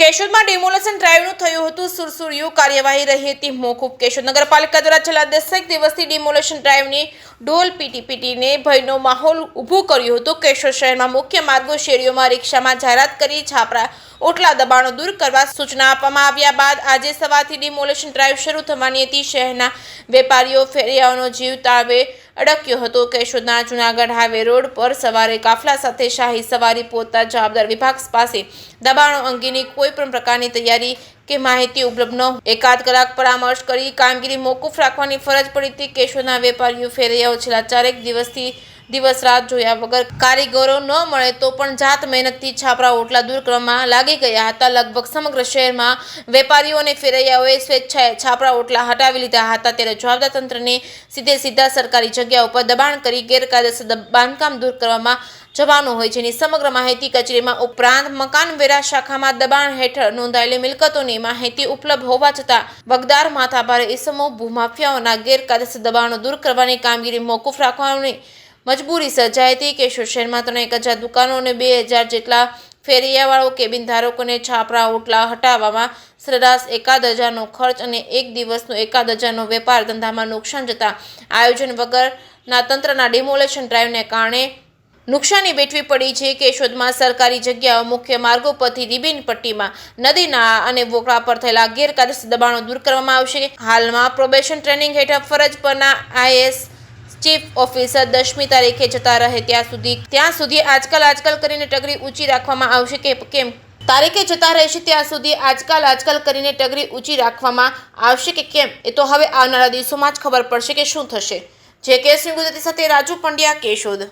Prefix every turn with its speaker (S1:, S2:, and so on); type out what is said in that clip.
S1: કેશોદમાં demolition ડ્રાઈવનું થયું હતું સુરસુરિયું કાર્યવાહી રહી હતી મોકૂફ। કેશોદ નગરપાલિકા દ્વારા છેલ્લા 10 દિવસથી ડિમોલેશન ડ્રાઈવની ઢોલ પીટીને ભયનો માહોલ ઊભો કર્યો હતો। કેશોદ શહેરમાં મુખ્ય માર્ગો શેરીઓમાં રિક્ષામાં જાહેરાત કરી છાપરા ઓટલા દબાણો દૂર કરવા સૂચના આપવામાં આવ્યા બાદ આજે સવારથી ડિમોલેશન ડ્રાઈવ શરૂ થવાની હતી। શહેરના વેપારીઓ ફેરિયાઓનો જીવ તાળવે અડક્યો હતો। કેશોદના જૂનાગઢ હાઈવે રોડ પર સવારે કાફલા સાથે શાહી સવારી પહોંચતા જવાબદાર વિભાગ પાસે દબાણો અંગેની કોઈ પણ પ્રકારની તૈયારી કે માહિતી ઉપલબ્ધ ન હોય। એકાદ કલાક પરામર્શ કરી કામગીરી મોકૂફ રાખવાની ફરજ પડી હતી। કેશોદના વેપારીઓ ફેરિયાઓ છેલ્લા 4 દિવસથી દિવસ રાત જોયા વગર કારીગરો ન મળે તો પણ જાત મહેનતથી છાપરા ઓટલા દૂર કરવામાં લાગી ગયા હતા। લગભગ સમગ્ર શહેરમાં વેપારીઓ અને ફેરિયાઓએ સ્વેચ્છાએ છાપરા ઓટલા હટાવી લીધા હતા। ત્યારે જવાબદાર તંત્રને સીધા સરકારી જગ્યા ઉપર દબાણ કરી ગેરકાયદેસર બાંધકામ દૂર કરવામાં જવાનું હોય, જેની સમગ્ર માહિતી કચેરીમાં ઉપરાંત મકાનવેરા શાખામાં દબાણ હેઠળ નોંધાયેલી મિલકતોની માહિતી ઉપલબ્ધ હોવા છતાં વગદાર માથાભારે ઇસમો ભૂમાફિયાઓના ગેરકાયદેસર દબાણો દૂર કરવાની કામગીરી મોકૂફ રાખવાની મજબૂરી સર્જાઈ હતી। કેશોદ શહેરમાં 1000 દુકાનો અને 2000 જેટલા ફેરિયાવાળો કેબિન ધારકોને છાપરા ઓટલા હટાવવામાં સરેરાશ 1000નો ખર્ચ અને એક દિવસનો 1000નો વેપાર ધંધામાં નુકસાન જતા આયોજન વગરના તંત્રના ડિમોલેશન ડ્રાઈવને કારણે નુકસાની વેઠવી પડી છે। કેશોદમાં સરકારી જગ્યાઓ મુખ્ય માર્ગો પરથી રિબિન પટ્ટીમાં નદી નાળા અને વોકળા પર થયેલા ગેરકાયદેસર દબાણો દૂર કરવામાં આવશે। હાલમાં પ્રોબેશન ટ્રેનિંગ હેઠળ ફરજ પરના આઈએએસ ચીફ ઓફિસર 10મી તારીખે જતા રહે ત્યાં સુધી આજકાલ કરીને ટગરી ઊંચી રાખવામાં આવશે કે કેમ તારીખે જતા રહેશે ત્યાં સુધી આજકાલ કરીને ટગરી ઊંચી રાખવામાં આવશે કે કેમ એ તો હવે આવનારા દિવસોમાં જ ખબર પડશે કે શું થશે। જે કેસ ગુજરાતી સાથે રાજુ પંડ્યા, કેશોદ।